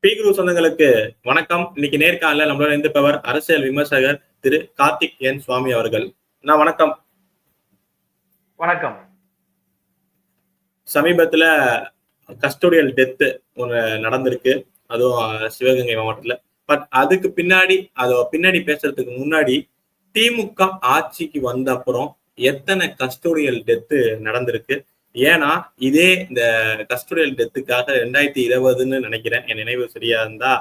பீக்ரு சொந்தங்களுக்கு வணக்கம். இன்னைக்கு நேர்காணல நம்மளோட இருந்தவர் அரசியல் விமர்சகர் திரு கார்த்திக் என் சுவாமி அவர்கள். வணக்கம். வணக்கம். சமீபத்துல கஸ்டோடியல் டெத்து ஒன்று நடந்திருக்கு, அதுவும் சிவகங்கை மாவட்டத்துல. பட் அதுக்கு பின்னாடி பேசுறதுக்கு முன்னாடி திமுக ஆட்சிக்கு வந்த அப்புறம் எத்தனை கஸ்டோடியல் டெத்து நடந்திருக்கு? ஏன்னா இதே இந்த கஸ்டோடியல் டெத்துக்காக 2020 நினைக்கிறேன், என் நினைவு சரியா இருந்தா,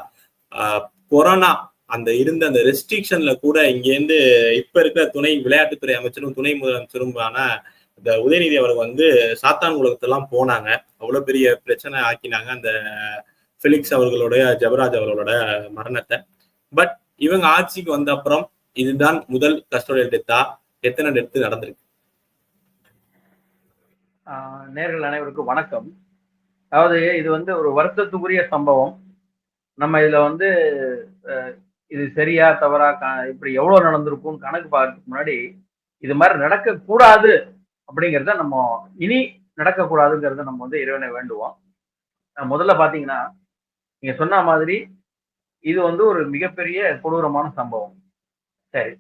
கொரோனா அந்த இருந்த அந்த ரெஸ்ட்ரிக்ஷன்ல கூட இங்கேருந்து இப்ப இருக்கிற துணை விளையாட்டுத்துறை அமைச்சரும் துணை முதலமைச்சருமான இந்த உதயநிதி அவர்கள் சாத்தான் உலகத்தெல்லாம் போனாங்க. அவ்வளவு பெரிய பிரச்சனை ஆக்கினாங்க அந்த ஃபெலிக்ஸ் அவர்களுடைய, ஜெபராஜ் அவர்களோட மரணத்தை. பட் இவங்க ஆட்சிக்கு வந்த அப்புறம் இதுதான் முதல் கஸ்டோடியல் டெத்தா? எத்தனை டெத்து நடந்திருக்கு? நேர்கள் அனைவருக்கும் வணக்கம். அதாவது இது ஒரு வருத்தத்துக்குரிய சம்பவம். நம்ம இதுல இது சரியா தவறா இப்படி எவ்வளவு நடந்திருக்கும் கணக்கு பார்க்கறதுக்கு முன்னாடி இது மாதிரி நடக்க கூடாது அப்படிங்கிறத நம்ம இனி நடக்கக்கூடாதுங்கிறத நம்ம இறைவனை வேண்டுவோம். முதல்ல பாத்தீங்கன்னா நீங்க சொன்ன மாதிரி இது ஒரு மிகப்பெரிய கொடூரமான சம்பவம். சரி,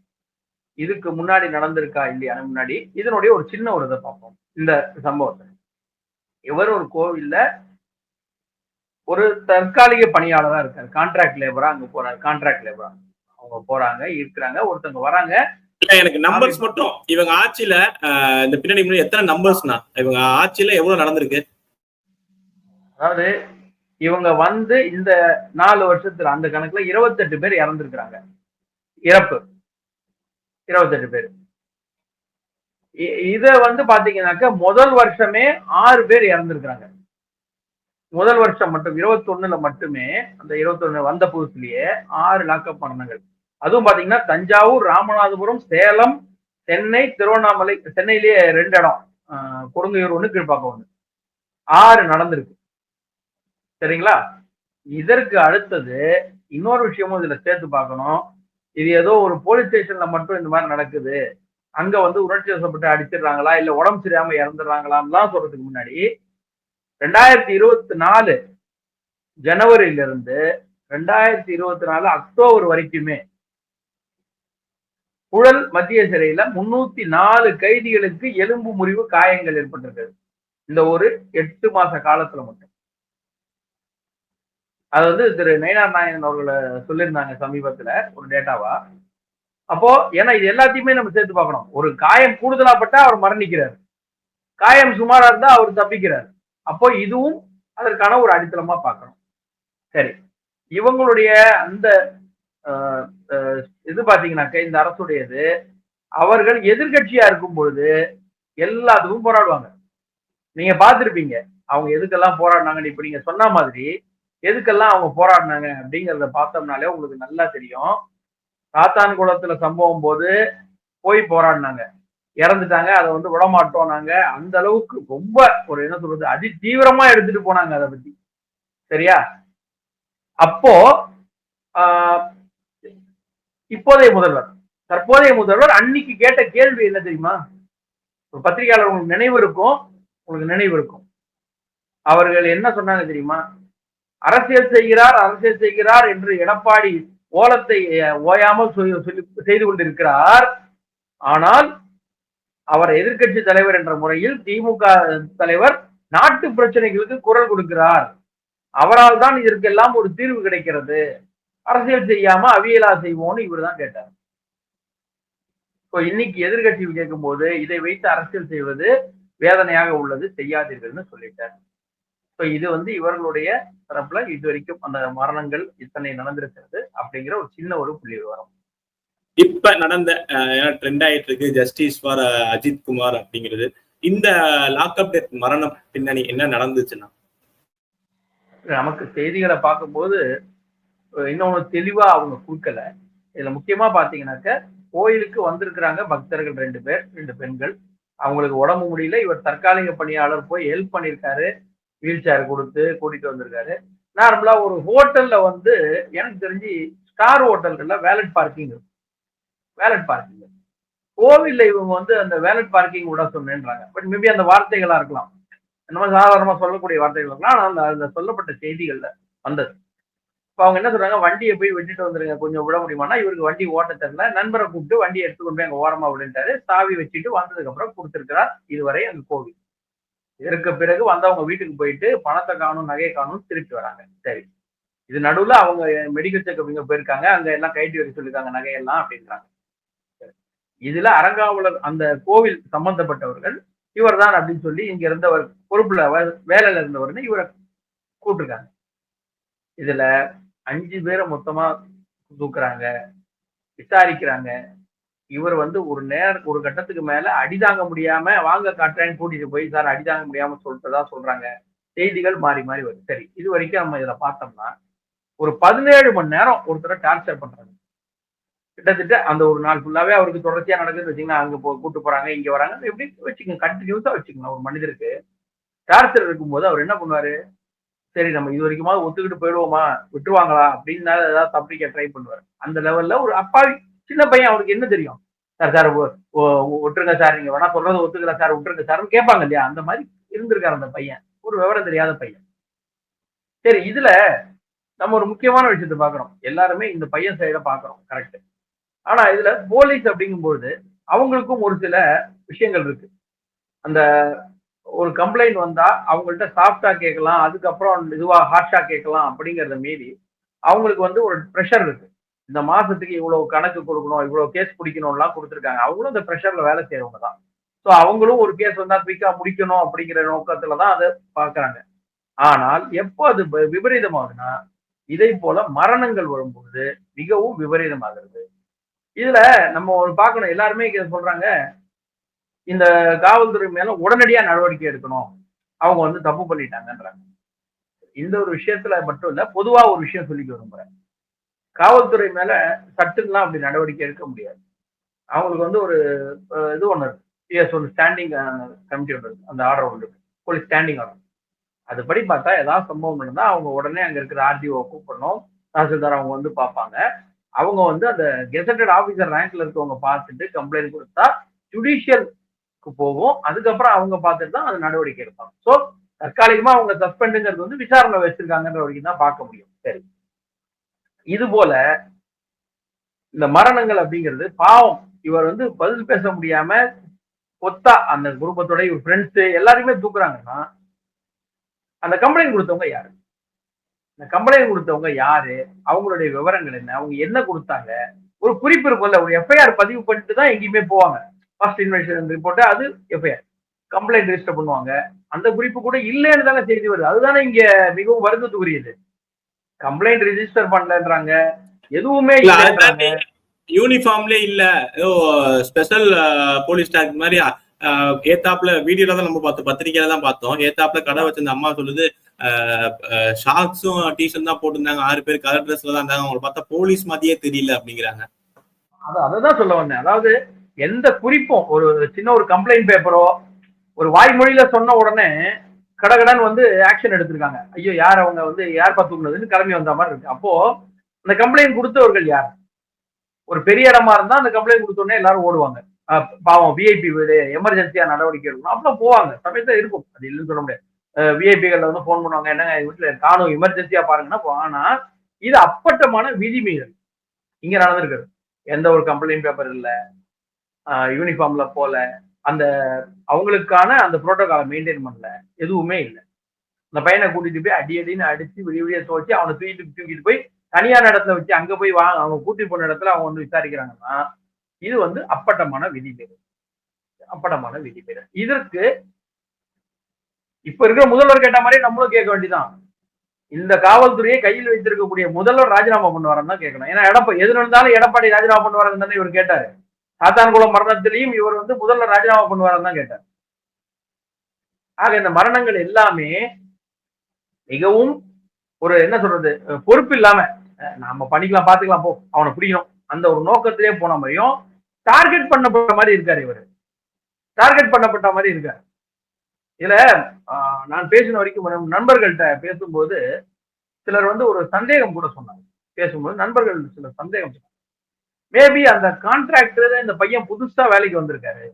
இதுக்கு முன்னாடி நடந்திருக்கா இல்லையா? முன்னாடி இதனுடைய ஒரு சின்ன ஒரு இதை பார்ப்போம். இந்த சம்பவத்தை இவர் ஒரு கோவில்ல ஒரு தற்காலிக பணியாளரா இருக்காரு, கான்ட்ராக்ட் லேபரா அங்க போறாரு. கான்ட்ராக்ட் லேபரா அவங்க போறாங்க, இருக்கிறாங்க, ஒருத்தவங்க வராங்க. எனக்கு நம்பர்ஸ் மட்டும் இவங்க ஆட்சியில இந்த பின்னாடி எத்தனை நம்பர்ஸ்னா இவங்க ஆட்சியில எவ்வளவு நடந்திருக்கு? அதாவது இவங்க இந்த 4 வருஷத்துல அந்த கணக்குல 28 பேர் இறந்திருக்கிறாங்க. இறப்பு 28 பேர். இத பாத்தீங்கன்னாக்க முதல் வருஷமே 6 பேர் இறந்திருக்கிறாங்க. முதல் வருஷம் மட்டும் 21ல மட்டுமே, அந்த 21 வந்த புதுசுலயே 6 லாக்அப் மரணங்கள். அதுவும் பாத்தீங்கன்னா தஞ்சாவூர், ராமநாதபுரம், சேலம், சென்னை, திருவண்ணாமலை. சென்னையிலேயே 2 இடம், கொடுங்கையூர் 1, கீழ்பாக்கம் 1, 6 நடந்திருக்கு. சரிங்களா? இதற்கு அடுத்தது இன்னொரு விஷயமும் இதுல சேர்த்து பார்க்கணும். இது ஏதோ ஒரு போலீஸ் ஸ்டேஷன்ல மட்டும் இந்த மாதிரி நடக்குது, அங்க உணர்ச்சி வசப்பட்டு அடிச்சிடுறாங்களா இல்ல உடம்பு சரியாம இறந்துடுறாங்களான்லாம் சொல்றதுக்கு முன்னாடி 2024 ஜனவரியில இருந்து 2024 அக்டோபர் வரைக்குமே புழல் மத்திய சிறையில 304 கைதிகளுக்கு எலும்பு முறிவு காயங்கள் ஏற்பட்டிருக்கு. இந்த ஒரு 8 மாச காலத்துல மட்டும். அது திரு நயினார் நாயகன் அவர்களை சொல்லியிருந்தாங்க சமீபத்துல ஒரு டேட்டாவா. அப்போ ஏன்னா இது எல்லாத்தையுமே நம்ம சேர்த்து பார்க்கணும். ஒரு காயம் கூடுதலா பட்டா அவர் மரணிக்கிறார், காயம் சுமாரா இருந்தா அவர் தப்பிக்கிறார். அப்போ இதுவும் அதற்கான ஒரு அடித்தளமா பார்க்கணும். சரி, இவங்களுடைய அந்த இது பாத்தீங்கன்னாக்க இந்த அரசுடையது, அவர்கள் எதிர்கட்சியா இருக்கும் பொழுது எல்லாத்துக்கும் போராடுவாங்க. நீங்க பார்த்திருப்பீங்க அவங்க எதுக்கெல்லாம் போராடினாங்க. இப்ப நீங்க சொன்ன மாதிரி எதுக்கெல்லாம் அவங்க போராடினாங்க அப்படிங்கிறத பார்த்தோம்னாலே உங்களுக்கு நல்லா தெரியும். சாத்தான் குளத்துல சம்பவம் போது போய் போராடினாங்க, இறந்துட்டாங்க, அதை விடமாட்டோம் நாங்க, அந்த அளவுக்கு ரொம்ப ஒரு என்ன சொல்றது அதி தீவிரமா எடுத்துட்டு போனாங்க அதை பத்தி. சரியா? அப்போ இப்போதைய முதல்வர், தற்போதைய முதல்வர் அன்னைக்கு கேட்ட கேள்வி என்ன தெரியுமா? ஒரு பத்திரிகையாளர் உங்களுக்கு நினைவு இருக்கும், அவர்கள் என்ன சொன்னாங்க தெரியுமா? அரசியல் செய்கிறார் என்று எடப்பாடி ஓலத்தை ஓயாமல் செய்து கொண்டிருக்கிறார். ஆனால் அவர் எதிர்கட்சி தலைவர் என்ற முறையில் திமுக தலைவர் நாட்டு பிரச்சனைகளுக்கு குரல் கொடுக்கிறார். அவரால் தான் இதற்கெல்லாம் ஒரு தீர்வு கிடைக்கிறது. அரசியல் செய்யாம அவியலா செய்வோம்னு இவர் தான் கேட்டார். இன்னைக்கு எதிர்கட்சி கேட்கும் போது இதை வைத்து அரசியல் செய்வது வேதனையாக உள்ளது, செய்யாதீர்கள்னு சொல்லிட்டார். இது இவர்களுடைய தரப்புல இது வரைக்கும் அந்த மரணங்கள் இத்தனை நடந்திருக்கிறது அப்படிங்கிற ஒரு சின்ன ஒரு புள்ளி விவரம். இப்ப நடந்த ட்ரெண்ட் ஆயிட்டு இருக்கு ஜஸ்டிஸ் ஃபார் அஜித் குமார் அப்படிங்கிறது. இந்த லாக்அப் டெத் மரணம் பின்னணி என்ன நடந்துச்சுன்னா, நமக்கு செய்திகளை பார்க்கும்போது இன்னொன்னு தெளிவா அவங்க கொடுக்கல. இதுல முக்கியமா பாத்தீங்கன்னாக்க கோயிலுக்கு வந்திருக்கிறாங்க பக்தர்கள் 2 பேர், 2 பெண்கள். அவங்களுக்கு உடம்பு முடியல, இவர் தற்காலிக பணியாளர் போய் ஹெல்ப் பண்ணிருக்காரு, வீல் சேர் கொடுத்து கூட்டிட்டு வந்திருக்காரு. நார்மலா ஒரு ஹோட்டல்ல எனக்கு தெரிஞ்சு ஸ்டார் ஹோட்டல்ல வேலட் பார்க்கிங் கோவில்ல இவங்க அந்த வேலட் பார்க்கிங் விட சொன்னேன்றாங்க. பட் மேபி அந்த வார்த்தைகளா இருக்கலாம், நம்ம சாதாரணமா சொல்லக்கூடிய வார்த்தைகள் இருக்கலாம். ஆனா அந்த சொல்லப்பட்ட செய்திகள்ல வந்தது. இப்ப அவங்க என்ன சொல்றாங்க, வண்டியை போய் விட்டுட்டு வந்துருங்க, கொஞ்சம் விட முடியுமானா, இவருக்கு வண்டி ஓட்ட தெரியல. நண்பரை கூப்பிட்டு வண்டியை எடுத்துக்கொண்டு போய் அங்க ஓரமா விடுன்ட்டாரு. சாவி வச்சுட்டு வந்ததுக்கு அப்புறம் கொடுத்திருக்கிறார். இதுவரை அங்க கோவில். இதற்கு பிறகு வந்தவங்க வீட்டுக்கு போயிட்டு பணத்தை காணும், நகையை காணும், திருப்பி வராங்க. சரி. இது நடுவுல அவங்க மெடிக்கல் செக்அப் இங்க போயிருக்காங்க. அங்க எல்லாம் கழட்டி வைக்க சொல்லிருக்காங்க நகையெல்லாம் அப்படின்றாங்க. இதுல அறங்காவலர் அந்த கோவில் சம்பந்தப்பட்டவர்கள் இவர்தான் அப்படின்னு சொல்லி இங்க இருந்தவர் பொறுப்புல வேலையில இருந்தவர்னு இவரை கூப்பிட்டுருக்காங்க. இதுல 5 பேரை மொத்தமா தூக்குறாங்க, விசாரிக்கிறாங்க. இவர் வந்து ஒரு கட்டத்துக்கு மேல அடிதாங்க முடியாம வாங்க காட்டுறேன்னு கூட்டிட்டு போய் சார் அடிதாங்க முடியாம சொல்லிட்டதா சொல்றாங்க. செய்திகள் மாறி மாறி வருது. சரி, இது வரைக்கும் நம்ம இதுல பார்த்தோம்னா ஒரு 17 மணி நேரம் ஒருத்தரை டார்ச்சர் பண்றாங்க. கிட்டத்தட்ட அந்த ஒரு நாள் ஃபுல்லாவே அவருக்கு தொடர்ச்சியா நடக்குதுன்னு வச்சுக்கோங்க. அங்க கூட்டு போறாங்க, இங்க வராங்க, எப்படி வச்சுக்கோங்க, கண்டினியூஸா வச்சுக்கோங்க. ஒரு மனிதருக்கு டார்ச்சர் இருக்கும்போது அவர் என்ன பண்ணுவாரு, சரி நம்ம இது வரைக்குமாவது ஒத்துக்கிட்டு போயிடுவோமா, விட்டுருவாங்களா அப்படின்னு ஏதாவது தப்பிக்க ட்ரை பண்ணுவாரு. அந்த லெவல்ல ஒரு அப்பாவி சின்ன பையன், அவருக்கு என்ன தெரியும், சார் சார் விட்டுருங்க சார், நீங்க வேணா சொல்றது ஒத்துக்கல சார், விட்டுருங்க சார்னு கேட்பாங்க இல்லையா, அந்த மாதிரி இருந்திருக்காரு அந்த பையன். ஒரு விவரம் தெரியாத பையன். சரி, இதுல நம்ம ஒரு முக்கியமான விஷயத்தை பாக்குறோம். எல்லாருமே இந்த பையன் சைட பாக்குறோம், கரெக்ட். ஆனா இதுல போலீஸ் அப்படிங்கும்போது அவங்களுக்கும் ஒரு சில விஷயங்கள் இருக்கு. அந்த ஒரு கம்ப்ளைண்ட் வந்தா அவங்கள்ட்ட சாஃப்டா கேட்கலாம், அதுக்கப்புறம் இதுவா ஹார்ஷா கேட்கலாம் அப்படிங்கறத மீறி அவங்களுக்கு வந்து ஒரு ப்ரெஷர் இருக்கு. இந்த மாசத்துக்கு இவ்வளவு கணக்கு கொடுக்கணும், இவ்வளவு கேஸ் பிடிக்கணும்லாம் கொடுத்துருக்காங்க. அவங்களும் இந்த ப்ரெஷர்ல வேலை செய்யறவங்க தான். ஸோ அவங்களும் ஒரு கேஸ் வந்தா குயிக்கா முடிக்கணும் அப்படிங்கிற நோக்கத்துல தான் அதை பாக்குறாங்க. ஆனால் எப்போ அது விபரீதமாகுதுன்னா, இதை போல மரணங்கள் வரும்போது மிகவும் விபரீதமாகிறது. இதுல நம்ம ஒரு பார்க்கணும், எல்லாருமே சொல்றாங்க இந்த காவல்துறை மேல உடனடியா நடவடிக்கை எடுக்கணும், அவங்க வந்து தப்பு பண்ணிட்டாங்கன்றாங்க. இந்த ஒரு விஷயத்துல மட்டும் இல்ல, பொதுவா ஒரு விஷயம் சொல்லிக்க விரும்புறேன். காவல்துறை மேல சட்டுலாம் அப்படி நடவடிக்கை எடுக்க முடியாது. அவங்களுக்கு வந்து ஒரு இது ஒண்ணு இருக்கு, பிஎஸ் ஒன்று ஸ்டாண்டிங் கமிட்டி ஒன்று இருக்கு, அந்த ஆர்டர் ஒன்று இருக்கு, போலீஸ் ஸ்டாண்டிங் ஆர்டர். அதுபடி பார்த்தா ஏதாவது சம்பவம் நடந்தா அவங்க உடனே அங்க இருக்கிற ஆர்டிஓ கூப்பிடணும், தாசில்தார் அவங்க வந்து பார்ப்பாங்க. அவங்க வந்து அந்த கெசட்டட் ஆபீசர் ரேங்க்ல இருக்கவங்க பார்த்துட்டு கம்ப்ளைண்ட் கொடுத்தா ஜுடிஷியலுக்கு போகும். அதுக்கப்புறம் அவங்க பார்த்துட்டு தான் அது நடவடிக்கை எடுப்பாங்க. ஸோ தற்காலிகமா அவங்க சஸ்பெண்டுங்கிறது வந்து விசாரணை வச்சிருக்காங்கன்ற வரைக்கும் தான் பார்க்க முடியும். சரி, இது போல இந்த மரணங்கள் அப்படிங்கிறது பாவம். இவர் வந்து பதில் பேச முடியாம கொத்தா அந்த குடும்பத்தோட இவர் ஃப்ரெண்ட்ஸ் எல்லாருமே தூக்குறாங்கன்னா அந்த கம்ப்ளைண்ட் கொடுத்தவங்க யாரு, இந்த கம்ப்ளைண்ட் கொடுத்தவங்க யாரு, அவங்களுடைய விவரங்கள் என்ன, அவங்க என்ன கொடுத்தாங்க, ஒரு குறிப்பு இருக்கும்ல, ஒரு எஃப்ஐஆர் பதிவு பண்ணிட்டு தான் எங்கேயுமே போவாங்க. ஃபர்ஸ்ட் இன்வெஸ்டிகேஷன் ரிப்போர்ட், அது எஃப்ஐஆர் கம்ப்ளைண்ட் ரெஜிஸ்டர் பண்ணுவாங்க. அந்த குறிப்பு கூட இல்லைன்னு தானே செய்தி வருது. அதுதானே இங்க மிகவும் வருத்தத்துக்குரியது. கம்ப்ளைண்ட் ரெஜிஸ்டர் பண்ணலன்றாங்க, எதுவுமே இல்லைன்றாங்க. யூனிஃபார்ம்லே இல்ல, ஏதோ ஸ்பெஷல் போலீஸ் டாக் மாதிரி ஏத்தாப்புல வீடியோல தான் நம்ம பார்த்தோம், பத்திரிகையில தான் பார்த்தோம். ஏத்தாப்புல கடை வச்சிருந்த அம்மா சொல்லுது, ஷார்ட்ஸும் டிஷர்ட் தான் போட்டிருந்தாங்க, 6 பேர் கலர் ட்ரெஸ்ல தான் இருந்தாங்க, அவங்களை பார்த்தா போலீஸ் மாதிரியே தெரியல அப்படிங்கிறாங்க. அதான் சொல்ல வந்தேன். அதாவது எந்த குறிப்பும், ஒரு சின்ன ஒரு கம்ப்ளைண்ட் பேப்பரோ ஒரு வாய்மொழியில சொன்ன உடனே கடகடன்னு வந்து ஆக்ஷன் எடுத்திருக்காங்க. ஐயோ, யார் அவங்க வந்து யார் பார்த்துக்கணுதுன்னு கிளம்பி வந்த மாதிரி இருக்கு. அப்போ அந்த கம்ப்ளைண்ட் கொடுத்தவர்கள் யார்? ஒரு பெரிய இடமா இருந்தா அந்த கம்ப்ளைண்ட் கொடுத்தோடனே எல்லாரும் ஓடுவாங்க. பாவம், விஐபி வீடு, எமர்ஜென்சியா நடவடிக்கை எடுக்கணும், அப்படிலாம் போவாங்க. சமயத்துல இருக்கும், அது இல்லைன்னு சொல்ல முடியாது. விஐபிகள் வந்து போன் பண்ணுவாங்க, என்னங்க வீட்டுல காணும், எமர்ஜென்சியா பாருங்கன்னா. ஆனா இது அப்பட்டமான விதிமீறல் இங்க நடந்திருக்குது. எந்த ஒரு கம்ப்ளைண்ட் பேப்பர் இல்ல, யூனிஃபார்ம்ல போல, அந்த அவங்களுக்கான அந்த புரோட்டோகாலை மெயின்டைன் பண்ணல, எதுவுமே இல்லை. அந்த பையனை கூட்டிட்டு போய் அடி அடின்னு அடிச்சு விடிய விடிய துவச்சு அவனை தூக்கிட்டு போய் தனியான இடத்துல வச்சு அங்க போய் அவங்க கூட்டிட்டு போன இடத்துல அவங்க வந்து விசாரிக்கிறாங்கன்னா இது வந்து அப்பட்டமான விதிமீறல், அப்பட்டமான விதிமீறல். இதற்கு இப்ப இருக்கிற முதல்வர் கேட்ட மாதிரி நம்மளும் கேட்க வேண்டியதான். இந்த காவல்துறையை கையில் வைத்திருக்கக்கூடிய முதல்வர் ராஜினாமா பண்ணுவாருன்னு தான் கேட்கணும். ஏன்னா எது நடந்தாலும் எடப்பாடி ராஜினாமா பண்ணுவாருன்னு தானே இவர் கேட்டாரு. சாத்தான்குளம் மரணத்திலையும் இவர் வந்து முதல்வர் ராஜினாமா பண்ணுவாருன்னு தான் கேட்டார். ஆக இந்த மரணங்கள் எல்லாமே மிகவும் ஒரு என்ன சொல்றது, பொறுப்பு இல்லாம நாம பண்ணிக்கலாம், பாத்துக்கலாம், போ அவனை பிடிக்கணும், அந்த ஒரு நோக்கத்திலே போன மாதிரியும் டார்கெட் பண்ணப்பட்ட மாதிரி இருக்காரு இவர். டார்கெட் பண்ணப்பட்ட மாதிரி இருக்காரு. இதுல நான் பேசின வரைக்கும் நண்பர்கள்ட்ட பேசும்போது சிலர் வந்து ஒரு சந்தேகம் கூட சொன்னாங்க. பேசும்போது நண்பர்கள் சிலர் சந்தேகம் சொன்னாங்க, மேபி அந்த கான்ட்ராக்டர் இந்த பையன் புதுசா வேலைக்கு வந்திருக்காரு,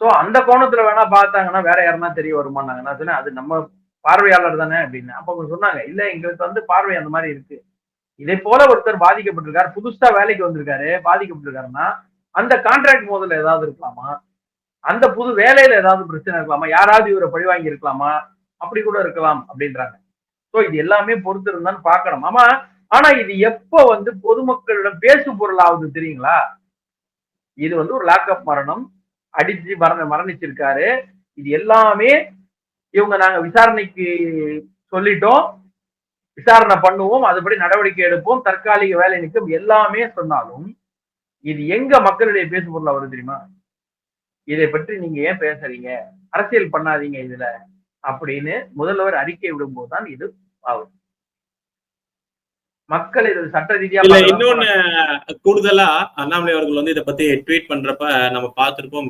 சோ அந்த கோணத்துல வேணா பார்த்தாங்கன்னா வேற யாருன்னா தெரிய வருமானாங்க. நான் சொன்னேன், அது நம்ம பார்வையாளர் தானே அப்படின்னு. அப்ப அவங்க சொன்னாங்க, இல்ல எங்களுக்கு வந்து பார்வை அந்த மாதிரி இருக்கு, இதை போல ஒருத்தர் பாதிக்கப்பட்டிருக்காரு, புதுசா வேலைக்கு வந்திருக்காரு, பாதிக்கப்பட்டிருக்காருன்னா அந்த கான்ட்ராக்ட் மோதல் ஏதாவது இருக்கலாமா? அந்த புது வேலையில ஏதாவது பிரச்சனை இருக்கலாமா? யாராவது இவரை பழிவாங்கி இருக்கலாமா? அப்படி கூட இருக்கலாம் அப்படின்றாங்க. சோ இது எல்லாமே பொறுத்து இருந்தான்னு பார்க்கணும். ஆமா, ஆனா இது எப்ப வந்து பொதுமக்களிடம் பேசு பொருள் ஆகுது தெரியுங்களா? இது வந்து ஒரு லாக்அப் மரணம், அடிச்சு மரணிச்சிருக்காரு. இது எல்லாமே இவங்க நாங்க விசாரணைக்கு சொல்லிட்டோம், விசாரணை பண்ணுவோம், அதுபடி நடவடிக்கை எடுப்போம், தற்காலிக வேலை நிற்கும் எல்லாமே சொன்னாலும் இது எங்க மக்களுடைய பேசு பொருளா வருது தெரியுமா? இதை பற்றி நீங்க ஏன் பேசுறீங்க, அரசியல் பண்ணாதீங்க இதுல அப்படின்னு முதல்வர் அறிக்கை விடும்போது தான் இது ஆகும். மக்கள் இது சட்ட ரீதியா இல்ல இன்னொன்னு கூடுதலா அண்ணாமலை அவர்கள் வந்து இதை பத்தி ட்வீட் பண்றப்ப நம்ம பார்த்திருப்போம்,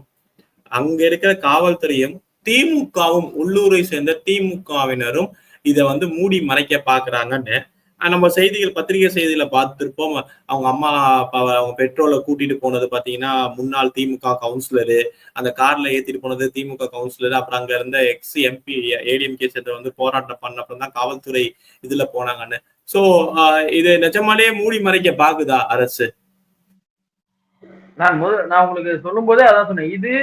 அங்க இருக்கிற காவல்துறையும் திமுகவும் உள்ளூரை சேர்ந்த திமுகவினரும் இதை வந்து மூடி மறைக்க பாக்குறாங்கன்னு நம்ம செய்திகள் பத்திரிகை செய்தியில பார்த்திருப்போம். அவங்க அம்மா அப்பாவை அவங்க பெட்ரோலை கூட்டிட்டு போனது பாத்தீங்கன்னா முன்னாள் திமுக கவுன்சிலரு, அந்த கார்ல ஏத்திட்டு போனது திமுக கவுன்சிலர், அப்புறம் அங்க இருந்த எக்ஸ் எம்பி ஏடிஎம்கே சேர்ந்த வந்து போராட்டம் பண்ணப்பறம் தான் காவல்துறை இதுல போனாங்கன்னு. சோ இது நிஜமாலே மூடி மறைக்க பாக்குதா அரசு? நான் உங்களுக்கு சொல்லும் போதே அதான் சொன்னேன், இது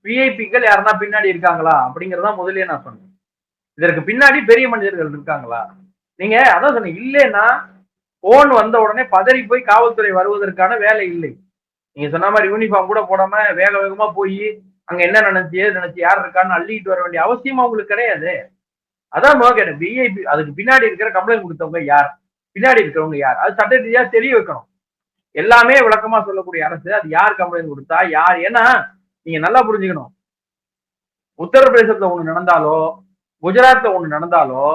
விஐபிக்கள் யாருன்னா பின்னாடி இருக்காங்களா அப்படிங்கறதா முதலே நான் சொன்னேன். இதற்கு பின்னாடி பெரிய மனிதர்கள் இருக்காங்களா? நீங்க அதான் சொன்னீங்க, இல்லைன்னா போன் வந்த உடனே பதறி போய் காவல்துறை வருவதற்கான வேலை இல்லை. நீங்க சொன்ன மாதிரி யூனிஃபார்ம் கூட போடாம வேக வேகமா போய் அங்க என்ன நினைச்சு ஏது நினைச்சு யார் இருக்கான்னு அள்ளிட்டு வர வேண்டிய அவசியம் அவங்களுக்கு கிடையாது. அதான் கேட்டேன், விஐபி அதுக்கு பின்னாடி இருக்கிற கம்ப்ளைண்ட் கொடுத்தவங்க யார், பின்னாடி இருக்கிறவங்க யார், அது சட்ட ரீதியா தெரிய வைக்கணும். எல்லாமே விளக்கமா சொல்லக்கூடிய அரசு அது யார் கம்ப்ளைண்ட் கொடுத்தா யார். ஏன்னா நீங்க நல்லா புரிஞ்சுக்கணும், உத்தரப்பிரதேசத்துல ஒண்ணு நடந்தாலோ குஜராத்ல ஒண்ணு நடந்தாலோ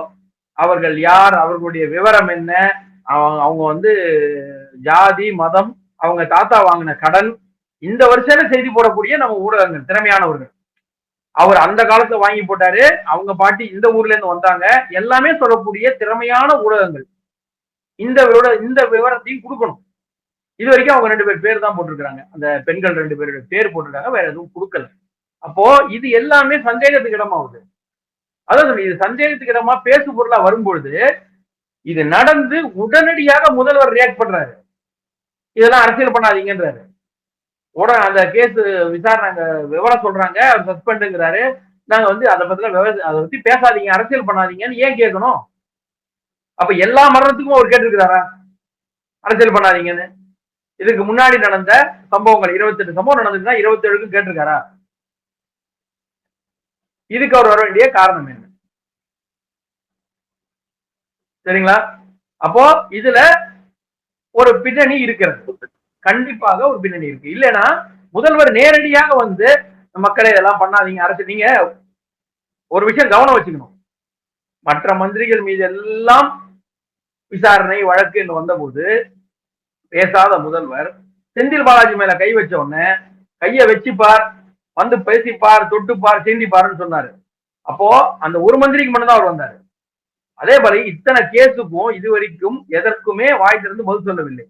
அவர்கள் யார், அவர்களுடைய விவரம் என்ன, அவங்க வந்து ஜாதி மதம், அவங்க தாத்தா வாங்கின கடன், இந்த வருஷம் செய்தி போடக்கூடிய நம்ம ஊடகங்கள் திறமையானவர்கள். அவர் அந்த காலத்துல வாங்கி போட்டாரு, அவங்க பாட்டி இந்த ஊர்ல இருந்து வந்தாங்க, எல்லாமே சொல்லக்கூடிய திறமையான ஊடகங்கள் இந்த விவரத்தையும் கொடுக்கணும். இது வரைக்கும் அவங்க 2 பேர் தான் போட்டிருக்காங்க, அந்த பெண்கள் 2 பேருடைய பேர் போட்டிருக்காங்க, வேற எதுவும் கொடுக்கல. அப்போ இது எல்லாமே சந்தேகத்துக்கு இடமாகுது. அதாவது இது சந்தேகத்துக்கு இடமா பேசு பொருளா வரும்பொழுது இது நடந்து உடனடியாக முதல்வர் ரியாக்ட் பண்றாரு, இதெல்லாம் அரசியல் பண்ணாதீங்கன்றாரு. உடனே அந்த கேஸ் விசாரணை விவரம் சொல்றாங்க, அவர் சஸ்பெண்டுங்கிறாரு. நாங்க வந்து அதை பத்தி பேசாதீங்க, அரசியல் பண்ணாதீங்கன்னு ஏன் கேட்கணும்? அப்ப எல்லா மரணத்துக்கும் அவர் கேட்டிருக்கிறாரா அரசியல் பண்ணாதீங்கன்னு? இதுக்கு முன்னாடி நடந்த சம்பவங்கள் 28 சம்பவம் நடந்துச்சுன்னா 27க்கும் கேட்டிருக்காரா? இதுக்கு அவர் வர வேண்டிய காரணம் என்ன? சரிங்களா? அப்போ இதுல ஒரு பின்னணி இருக்கிறது, கண்டிப்பாக ஒரு பின்னணி இருக்கு. இல்லைன்னா முதல்வர் நேரடியாக வந்து மக்களை இதெல்லாம் பண்ணாதீங்க அரசு. நீங்க ஒரு விஷயம் கவனம் வச்சுக்கணும், மற்ற மந்திரிகள் மீது எல்லாம் விசாரணை வழக்கு என்று வந்தபோது பேசாத முதல்வர் செந்தில் பாலாஜி மேல கை வச்ச உடனே கைய வச்சுப்பார், வந்து பேசிப்பார், தொட்டுப்பார், சீண்டிப்பாருன்னு சொன்னாரு. அப்போ அந்த ஒரு மந்திரிக்கு மட்டும்தான் அவர் வந்தாரு. அதே போல இத்தனை கேஸுக்கும் இதுவரைக்கும் எதற்குமே வாய் திறந்து பதில் சொல்லவில்லை.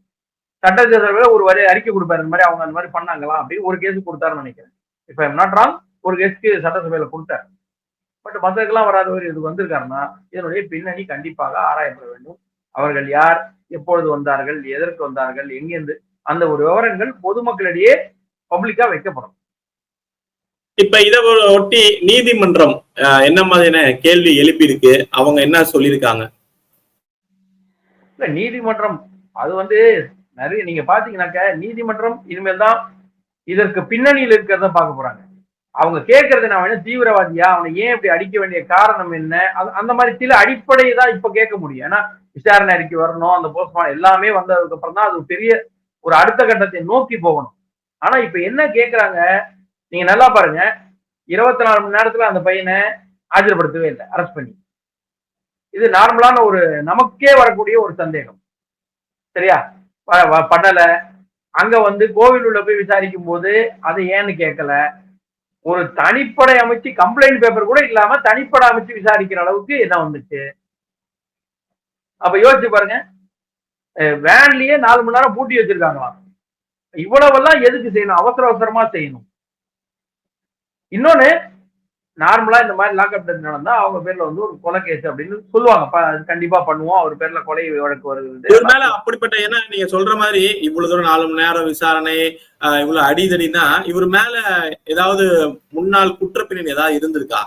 சட்டசபையில ஒரு அறிக்கை கொடுப்பாரு, இந்த மாதிரி அவங்க அந்த மாதிரி பண்ணாங்களா அப்படின்னு ஒரு கேஸ் கொடுத்தாருன்னு நினைக்கிறேன். இப்ப ஐம் நாட் ராங், ஒரு கேஸுக்கு சட்டசபையில கொடுத்தாரு. பட் மற்றதுக்கெல்லாம் வராதவர் இது வந்திருக்காருன்னா இதனுடைய பின்னணி கண்டிப்பாக ஆராயப்பட வேண்டும். அவர்கள் யார், எப்பொழுது வந்தார்கள், எதற்கு வந்தார்கள், எங்கிருந்து, அந்த ஒரு விவரங்கள் பொதுமக்களிடையே பப்ளிக்கா வைக்கப்படும். இப்ப இதை ஒட்டி நீதிமன்றம் என்ன மாதிரியான கேள்வி எழுப்பி இருக்கு, அவங்க என்ன சொல்லியிருக்காங்க? இல்ல நீதிமன்றம் அது வந்து நிறைய நீங்க பாத்தீங்கன்னாக்க நீதிமன்றம் இனிமேல் தான் இதற்கு பின்னணியில் இருக்கிறத பார்க்க போறாங்க. அவங்க கேட்கறது நான் வேணும் தீவிரவாதியா, அவனை ஏன் இப்படி அடிக்க வேண்டிய காரணம் என்ன, அந்த மாதிரி சில அடிப்படையை தான் இப்ப கேட்க முடியும். ஏன்னா விசாரணை அறிக்கை வரணும், அந்த போஸ்ட்மார்டம் எல்லாமே வந்ததுக்கு அப்புறம் தான் அது பெரிய ஒரு அடுத்த கட்டத்தை நோக்கி போகணும். ஆனா இப்ப என்ன கேட்கறாங்க நீங்க நல்லா பாருங்க, 24 மணி நேரத்துல அந்த பையனை ஆஜர்படுத்தவே இல்லை அரெஸ்ட் பண்ணி. இது நார்மலான ஒரு நமக்கே வரக்கூடிய ஒரு சந்தேகம். சரியா? பண்ணல. அங்க வந்து கோவில் உள்ள போய் விசாரிக்கும் போது அதை ஏன்னு கேட்கல. ஒரு தனிப்படை அமைச்சு கம்ப்ளைண்ட் பேப்பர் கூட இல்லாம தனிப்படை அமைச்சு விசாரிக்கிற அளவுக்கு என்ன வந்துச்சு? அப்ப யோசிச்சு பாருங்க, வேன்லயே 4 மணி நேரம் பூட்டி வச்சிருக்காங்களாம். இவ்வளவெல்லாம் எதுக்கு செய்யணும்? அவசர அவசரமா செய்யணும். இன்னொன்னு, நார்மலா இந்த மாதிரி லாக்அப் டெத் நடந்தா அவங்க பேர்ல வந்து ஒரு கொலை கேஸ் அப்படின்னு சொல்லுவாங்க. கண்டிப்பா பண்ணுவோம், அவர் பேர்ல கொலை வழக்கு வருது. ஒரு மேல அப்படிப்பட்ட, ஏன்னா நீங்க சொல்ற மாதிரி இவ்வளவு தூரம் 4 மணி நேரம் விசாரணை, இவ்வளவு அடிதடினா இவர் மேல ஏதாவது முன்னாள் குற்றப்பின்னணி ஏதாவது இருந்திருக்கா?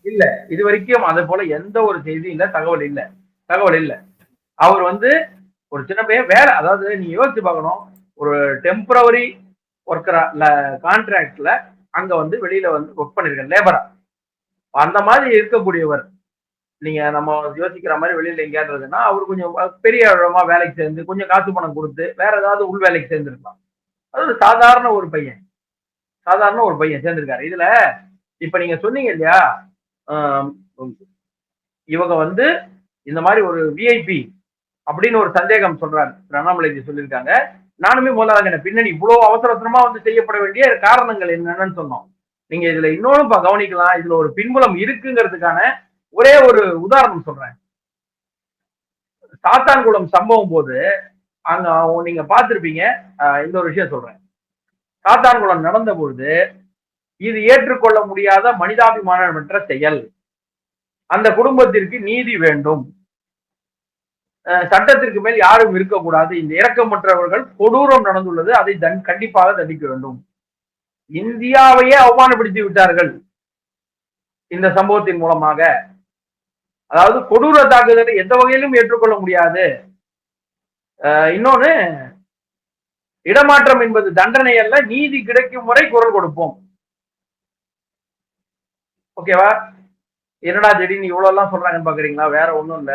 இல்ல, இது வரைக்கும் அது போல எந்த ஒரு செய்தியும் இல்ல, தகவல் இல்ல. அவர் வந்து ஒரு சின்ன பையன் வேலை, அதாவது நீங்க யோசிச்சு பார்க்கணும், ஒரு டெம்பரவரி ஒர்க்கரா இல்ல கான்ட்ராக்ட்ல அங்க வந்து வெளியில வந்து ஒர்க் பண்ணிருக்கேன் லேபரா, அந்த மாதிரி இருக்கக்கூடியவர். நீங்க நம்ம யோசிக்கிற மாதிரி வெளியில எங்கேயாதுன்னா அவர் கொஞ்சம் பெரிய இடமா வேலைக்கு சேர்ந்து கொஞ்சம் காசு பணம் கொடுத்து வேற ஏதாவது உள் வேலைக்கு சேர்ந்திருக்கலாம். அது ஒரு சாதாரண ஒரு பையன் சேர்ந்திருக்காரு இதுல. இப்ப நீங்க சொன்னீங்க இல்லையா, இவங்க வந்து இந்த மாதிரி ஒரு விஐபி அப்படின்னு ஒரு சந்தேகம் சொல்றாரு அண்ணாமலைஜி சொல்லியிருக்காங்க. நானுமே முதல்ல பின்னாடி இவ்வளவு அவசரமா வந்து செய்யப்பட வேண்டிய காரணங்கள் என்னன்னு சொன்னோம். நீங்க இதுல இன்னொன்னு கவனிக்கலாம், இதுல ஒரு பின்புலம் இருக்குங்கிறதுக்கான ஒரே ஒரு உதாரணம் சொல்றேன். சாத்தான்குளம் சம்பவம் போது அங்க நீங்க பார்த்திருப்பீங்க. இந்த ஒரு விஷயம் சொல்றேன். சாத்தான்குளம் நடந்த பொழுது இது ஏற்றுக்கொள்ள முடியாத மனிதாபிமானமற்ற செயல், அந்த குடும்பத்திற்கு நீதி வேண்டும், சட்டத்திற்கு மேல் யாரும் இருக்கக்கூடாது, இந்த இரக்கமற்றவர்கள் கொடூரம் நடந்துள்ளது, அதை கண்டிப்பாக தண்டிக்க வேண்டும். இந்தியாவையே அவமானப்படுத்தி விட்டார்கள் இந்த சம்பவத்தின் மூலமாக. அதாவது கொடூர தாக்குதலை எந்த வகையிலும் ஏற்றுக்கொள்ள முடியாது. இன்னொன்னு, இடமாற்றம் என்பது தண்டனை அல்ல, நீதி கிடைக்கும் வரை குரல் கொடுப்போம். ஓகேவா? என்னடா திடீர்னு இவ்வளவு எல்லாம் சொல்றாங்கன்னு பாக்குறீங்களா? வேற ஒண்ணும் இல்ல,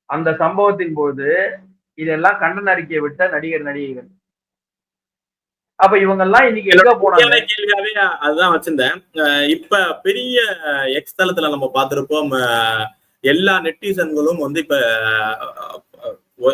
அந்த சம்பவத்தின் போது இதெல்லாம் கண்டன அறிக்கையை விட்ட நடிகர்கள். அப்ப இவங்க எல்லாம் இன்னைக்கு எங்க போனாங்க? கேள்வியாவே அதுதான் வச்சிருந்தேன். இப்ப பெரிய எக்ஸ் தளத்துல நம்ம பார்த்திருப்போம், எல்லா நெட்டிசன்களும் வந்து இப்ப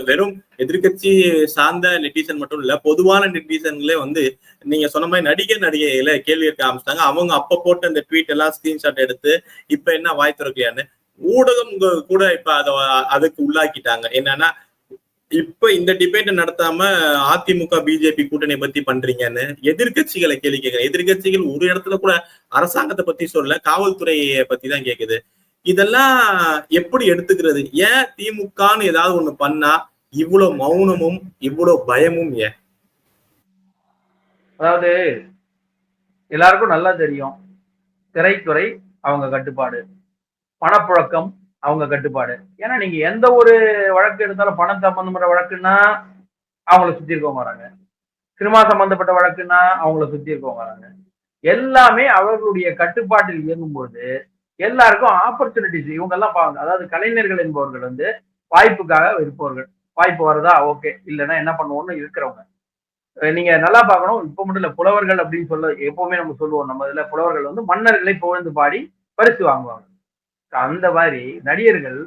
வெறும் எதிர்கட்சி சார்ந்த நெட்டிசன் மட்டும் இல்ல, பொதுவான நெட்டிசன்களே வந்து நீங்க சொன்ன மாதிரி நடிகைகளை கேள்வி கேட்க ஆரம்பிச்சிட்டாங்க. அவங்க அப்ப போட்ட அந்த ட்வீட் எல்லாம் ஸ்கிரீன்ஷாட் எடுத்து இப்ப என்ன வாய் திறக்கலையான்னு ஊடகம் கூட இப்ப அதுக்கு உள்ளாக்கிட்டாங்க. என்னன்னா, இப்ப இந்த டிபேட்டை நடத்தாம அதிமுக பிஜேபி கூட்டணி பத்தி பண்றீங்கன்னு எதிர்கட்சிகளை கேள்வி கேட்க. எதிர்கட்சிகள் ஒரு இடத்துல கூட அரசாங்கத்தை பத்தி சொல்ல, காவல்துறையை பத்தி தான் கேக்குது. இதெல்லாம் எப்படி எடுத்துக்கிறது? ஏன் திமுகன்னு ஏதாவது ஒண்ணு பண்ணா இவ்வளவு மௌனமும் இவ்வளவு பயமும் ஏன்? அதாவது எல்லாருக்கும் நல்லா தெரியும், திரைத்துறை அவங்க கட்டுப்பாடு, பணப்புழக்கம் அவங்க கட்டுப்பாடு. ஏன்னா நீங்க எந்த ஒரு வழக்கு எடுத்தாலும் பணம் சம்பந்தப்பட்ட வழக்குன்னா அவங்கள சுத்தி இருக்கவங்க வராங்க, சினிமா சம்பந்தப்பட்ட வழக்குன்னா அவங்கள சுத்தி இருக்கவங்க வராங்க. எல்லாமே அவர்களுடைய கட்டுப்பாட்டில் இயங்கும்போது எல்லாருக்கும் ஆப்பர்ச்சுனிட்டிஸ் இவங்க எல்லாம் பாருங்க. அதாவது கலைஞர்கள் என்பவர்கள் வந்து வாய்ப்புக்காக இருப்பவர்கள். வாய்ப்பு வருதா ஓகே, இல்லைன்னா என்ன பண்ணுவோம்னு இருக்கிறவங்க. நீங்க நல்லா பார்க்கணும், இப்ப மட்டும் இல்ல, புலவர்கள் அப்படின்னு சொல்ல எப்பவுமே நம்ம சொல்லுவோம், நம்ம இதுல புலவர்கள் வந்து மன்னர்களை புகழ்ந்து பாடி பரிசு வாங்குவாங்க. அந்த மாதிரி நடிகர்கள்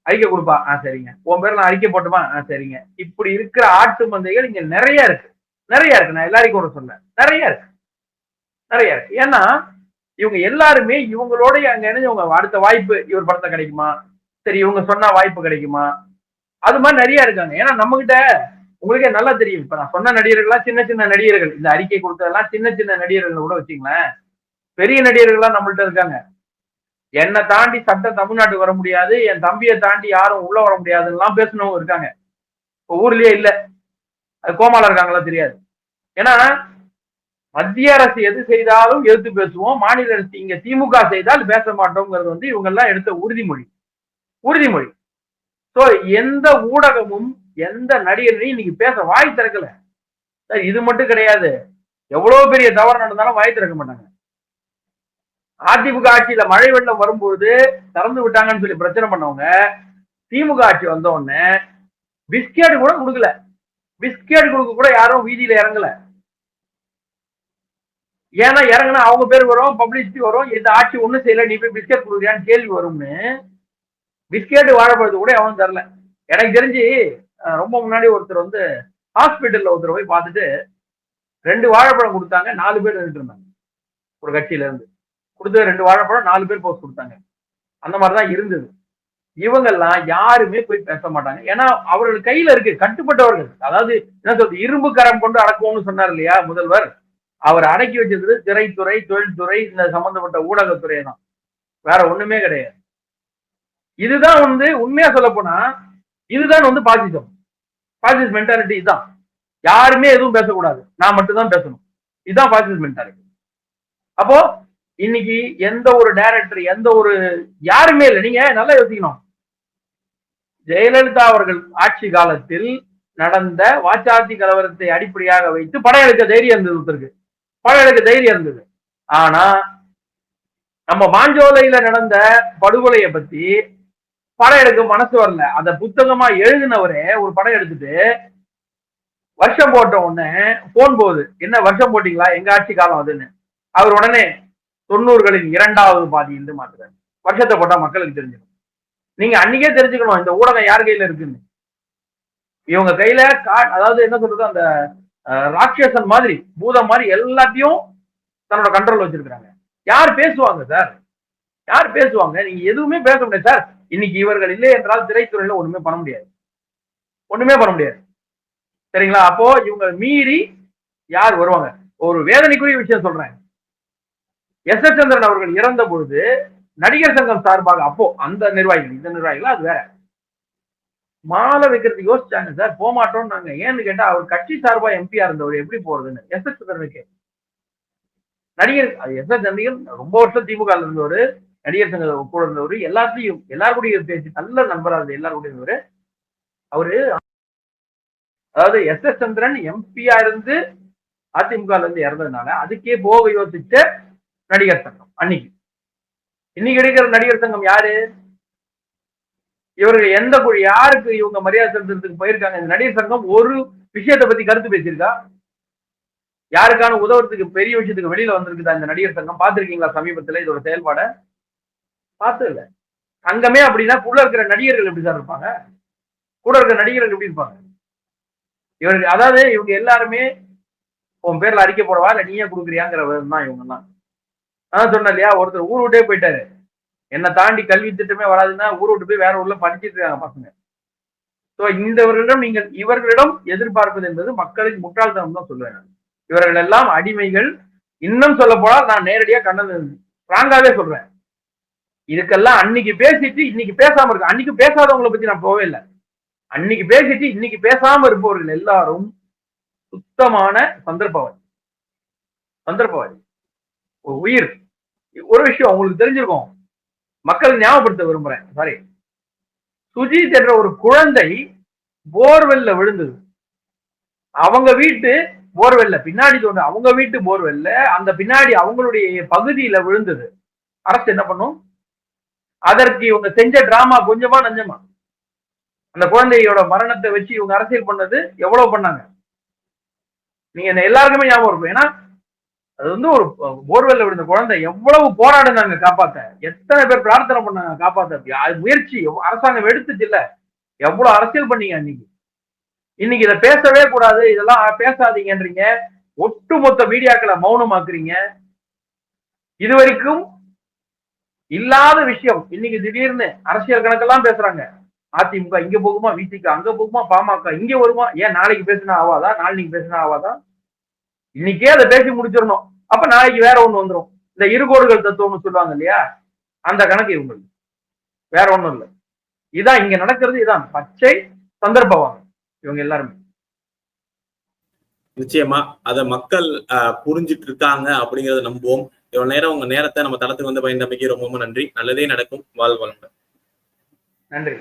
அறிக்கை கொடுப்பா, சரிங்க, உன் பேர்ல நான் அறிக்கை போட்டுமா, சரிங்க. இப்படி இருக்கிற ஆட்டு மந்தைகள் இங்க நிறைய இருக்கு. நான் எல்லாரையும் கூட சொல்ல, நிறைய இருக்கு. ஏன்னா இவங்க எல்லாருமே இவங்களோட அங்க இணைஞ்சவங்க. அடுத்த வாய்ப்பு இவர் படத்தை கிடைக்குமா, சரி இவங்க சொன்னா வாய்ப்பு கிடைக்குமா, அது மாதிரி நிறைய இருக்காங்க. ஏன்னா நம்ம கிட்ட உங்களுக்கே நல்லா தெரியும், இப்ப நான் சொன்ன நடிகர்கள்லாம் சின்ன சின்ன நடிகர்கள், இந்த அறிக்கை கொடுத்ததெல்லாம் சின்ன சின்ன நடிகர்கள் கூட வச்சுங்களேன். பெரிய நடிகர்கள்லாம் நம்மள்ட்ட இருக்காங்க. என்னை தாண்டி சட்டம் தமிழ்நாட்டுக்கு வர முடியாது, என் தம்பியை தாண்டி யாரும் உள்ள வர முடியாதுன்னு பேசினவங்க இருக்காங்க. இப்ப ஊர்லயே இல்ல, அது கோமால இருக்காங்களா தெரியாது. ஏன்னா மத்திய அரசு எது செய்தாலும் எதிர்த்து பேசுவோம், மாநில அரசு இங்க திமுக செய்தால் பேச மாட்டோம்ங்கிறது வந்து இவங்க எல்லாம் எடுத்த உறுதிமொழி. சோ எந்த ஊடகமும் எந்த நடிகரையும் இன்னைக்கு பேச வாய் திறக்கல. இது மட்டும் கிடையாது, எவ்வளவு பெரிய தவறு நடந்தாலும் வாய் திறக்க மாட்டாங்க. அதிமுக ஆட்சியில மழை வெள்ளம் வரும்போது திறந்து விட்டாங்கன்னு சொல்லி பிரச்சனை பண்ணவங்க, திமுக ஆட்சி வந்த உடனே பிஸ்கெட் கூட கொடுக்கல. பிஸ்கெட் கொடுக்க கூட யாரும் வீதியில இறங்கல. ஏன்னா இறங்குனா அவங்க பேர் வரும், பப்ளிசிட்டி வரும், இந்த ஆட்சி ஒண்ணும் செய்யல, நீ போய் பிஸ்கெட் கொடுக்குறியான்னு கேள்வி வரும்னு பிஸ்கெட் வாழைப்பழத்து கூட அவனும் தரல. எனக்கு தெரிஞ்சு ரொம்ப முன்னாடி ஒருத்தர் வந்து ஹாஸ்பிட்டல்ல ஒருத்தர் போய் பார்த்துட்டு 2 வாழைப்பழம் கொடுத்தாங்க, 4 பேர் நின்றுட்டு இருந்தாங்க. ஒரு கட்சியில இருந்து கொடுத்து 2 வாழைப்பழம் 4 பேர் போஸ்ட் கொடுத்தாங்க. அந்த மாதிரிதான் இருந்தது. இவங்கெல்லாம் யாருமே போய் பேச மாட்டாங்க. ஏன்னா அவர்கள் கையில இருக்கு, கட்டுப்பட்டவர்கள். அதாவது என்ன சொல்றது, இரும்பு கரம் கொண்டு அடக்குவோம்னு சொன்னார் இல்லையா முதல்வர், அவர் அடக்கி வச்சிருக்கிறது திரைத்துறை, தொழில்துறை, இந்த சம்பந்தப்பட்ட ஊடகத்துறை தான். வேற ஒண்ணுமே கிடையாது. இதுதான் வந்து உண்மையா சொல்ல போனா இதுதான் வந்து பாசிசம். பாசிஸ்ட் மென்டாலிட்டி இதுதான். யாருமே எதுவும் பேசக்கூடாது, நான் மட்டும்தான் பேசணும். இதுதான் பாசிஸ்ட் மென்டாலிட்டி. அப்போ இன்னைக்கு எந்த ஒரு டைரக்டர், எந்த ஒரு யாருமே இல்லை. நீங்க நல்லா யோசிக்கணும். ஜெயலலிதா அவர்கள் ஆட்சி காலத்தில் நடந்த வாச்சாத்தி கலவரத்தை அடிப்படையாக வைத்து படம் எடுக்க தைரியம் இருந்தது, ஒருத்தருக்கு படம் எடுக்க தைரியம் இருந்தது. ஆனா நம்ம மாஞ்சோலையில நடந்த படுகொலையை பத்தி படம் எடுக்க மனசு வரல. அந்த புத்தகமா எழுதினவரே ஒரு படம் எடுத்துட்டு வருஷம் போட்ட உடனே போன் போகுது, என்ன வருஷம் போட்டீங்களா, எங்க ஆட்சி காலம் அதுன்னு. அவர் உடனே 90களின் 2வது பாதியிலிருந்து மாத்துறாரு. வருஷத்தை போட்டா மக்களுக்கு தெரிஞ்சிடும். நீங்க அன்னைக்கே தெரிஞ்சுக்கணும் இந்த ஊடகம் யார் கையில இருக்குன்னு. இவங்க கையில அதாவது என்ன சொல்றது, அந்த ராட்சசன் மாதிரி, பூதம் மாதிரி எல்லாத்தையும் தன்னோட கண்ட்ரோல் வச்சிருக்காங்க. யார் பேசுவாங்க சார்? யார் பேசுவாங்க? நீங்க எதுவுமே பேச முடியாது சார். இன்னைக்கு இவர்கள் இல்லை என்றால் திரைத்துறையில ஒண்ணுமே பண்ண முடியாது, ஒண்ணுமே பண்ண முடியாது. சரிங்களா? அப்போ இவங்க மீறி யார் வருவாங்க? ஒரு வேதனைக்குரிய விஷயம் சொல்றேன். எஸ் எஸ் சந்திரன் அவர்கள் இறந்த பொழுது நடிகர் சங்கம் சார்பாக அப்போ அந்த நிர்வாகிகள், இந்த நிர்வாகிகள் அது வேற, மாலை வைக்கிறதுக்கு யோசிச்சாங்க சார். போமாட்டோம் நாங்க. ஏன்னு கேட்டா அவர் கட்சி சார்பா எம்பியா இருந்தவர் எப்படி போறதுன்னு. எஸ் எஸ் சந்திரனுக்கு நடிகர் எஸ் எஸ் சந்திரன் ரொம்ப வருஷம் திமுக இருந்தவர், நடிகர் சங்க கூட இருந்தவர், எல்லாத்தையும் எல்லாருடைய பேச்சு நல்ல நண்பரா இருந்தது, எல்லாருடைய இருந்தவர் அவரு. அதாவது எஸ் எஸ் சந்திரன் எம்பியா இருந்து அதிமுக இருந்து இறந்ததுனால அதுக்கே போக யோசிச்ச நடிகர் சங்கம் அன்னைக்கு. இன்னைக்கு இருக்கிற நடிகர் சங்கம் யாரு? இவர்கள் எந்த யாருக்கு இவங்க மரியாதை செலுத்துறதுக்கு போயிருக்காங்க? இந்த நடிகர் சங்கம் ஒரு விஷயத்தை பத்தி கருத்து பேசியிருக்கா? யாருக்கான உதவுறதுக்கு பெரிய விஷயத்துக்கு வெளியில வந்திருக்குதா இந்த நடிகர் சங்கம்? பாத்திருக்கீங்களா சமீபத்துல இதோட செயல்பாட? பார்த்து இல்ல. சங்கமே அப்படின்னா கூட இருக்கிற நடிகர்கள் எப்படிதான் இருப்பாங்க? கூட இருக்கிற நடிகர்கள் எப்படி இருப்பாங்க? இவருக்கு அதாவது இவங்க எல்லாருமே உன் பேர்ல அறிக்கை போடவா இல்ல நீயே கொடுக்குறியாங்கிற தான் இவங்க எல்லாம். அதான் சொன்ன இல்லையா, ஒருத்தர் ஊர் விட்டே போயிட்டாரு. என்னை தாண்டி கல்வி திட்டமே வராதுன்னா ஊர் விட்டு போய் வேற ஊர்ல படிச்சுட்டு இருக்காங்க பசங்க. ஸோ இவர்களிடம் எதிர்பார்ப்பது என்பது மக்களுக்கு முட்டாள்தனம் தான் சொல்லுவேன். இவர்கள் எல்லாம் அடிமைகள். இன்னும் சொல்ல போனா நான் நேரடியா ஸ்ட்ராங்காவே சொல்றேன். இதுக்கெல்லாம் அன்னைக்கு பேசிட்டு இன்னைக்கு பேசாம இருக்கு. அன்னைக்கு பேசாதவங்களை பத்தி நான் போவே இல்லை. அன்னைக்கு பேசிட்டு இன்னைக்கு பேசாம இருப்பவர்கள் எல்லாரும் சுத்தமான சந்தர்ப்பவாதி. சந்தர்ப்பவாதி ஒரு உயிர். ஒரு விஷயம் உங்களுக்கு தெரிஞ்சிருக்கும், மக்கள் ஞாபகப்படுத்த விரும்புறேன். சாரி, சுஜித் என்ற ஒரு குழந்தை போர்வெல்ல விழுந்தது. அவங்க வீட்டு போர்வெல்ல பின்னாடி தோன்று, அவங்க வீட்டு போர்வெல்ல அந்த பின்னாடி அவங்களுடைய பகுதியில விழுந்தது. அரசு என்ன பண்ணும்? அதற்கு இவங்க செஞ்ச டிராமா கொஞ்சமா நஞ்சமா? அந்த குழந்தையோட மரணத்தை வச்சு இவங்க அரசியல் பண்ணது எவ்வளவு பண்ணாங்க நீங்க எல்லாருக்குமே ஞாபகம் இருக்கும். ஏன்னா அது வந்து ஒரு போர்வெல்ல விழுந்த குழந்தை, எவ்வளவு போராடுனாங்க காப்பாத்த, எத்தனை பேர் பிரார்த்தனை பண்ணாங்க காப்பாத்த. அது முயற்சி அரசாங்கம் எடுத்துச்சு இல்ல, எவ்வளவு அரசியல் பண்ணீங்க அன்னைக்கு. இன்னைக்கு இதை பேசவே கூடாது, இதெல்லாம் பேசாதீங்கன்றீங்க, ஒட்டுமொத்த மீடியாக்களை மௌனமாக்குறீங்க. இதுவரைக்கும் இல்லாத விஷயம் இன்னைக்கு திடீர்னு அரசியல் கணக்கெல்லாம் பேசுறாங்க. அதிமுக இங்க போகுமா, விசிக அங்க போகுமா, பாமக இங்க வருமா, ஏன் நாளைக்கு பேசினா ஆவாதா, நாளைக்கு பேசினா ஆவாதா? இன்னைக்கே அதை பேசி முடிச்சிடணும். அப்ப நாளைக்கு வேற ஒண்ணு வந்துடும். இந்த இருகோடுகள் தத்துவம்னு சொல்லுவாங்க இல்லையா, அந்த கணக்கு இவங்களுக்கு வேற ஒண்ணும் இல்லை. இதான் இங்க நடக்கிறது. இதான் பச்சை சந்தர்ப்பவாதம் இவங்க எல்லாருமே. நிச்சயமா அதை மக்கள் புரிஞ்சிட்டு இருக்காங்க அப்படிங்கறத நம்புவோம். இவ்வளவு நேரம் உங்க நேரத்தை நம்ம தளத்துக்கு வந்து பயந்தமைக்கு ரொம்ப ரொம்ப நன்றி. நல்லதே நடக்கும். வாழ்க வளமுடன். நன்றி.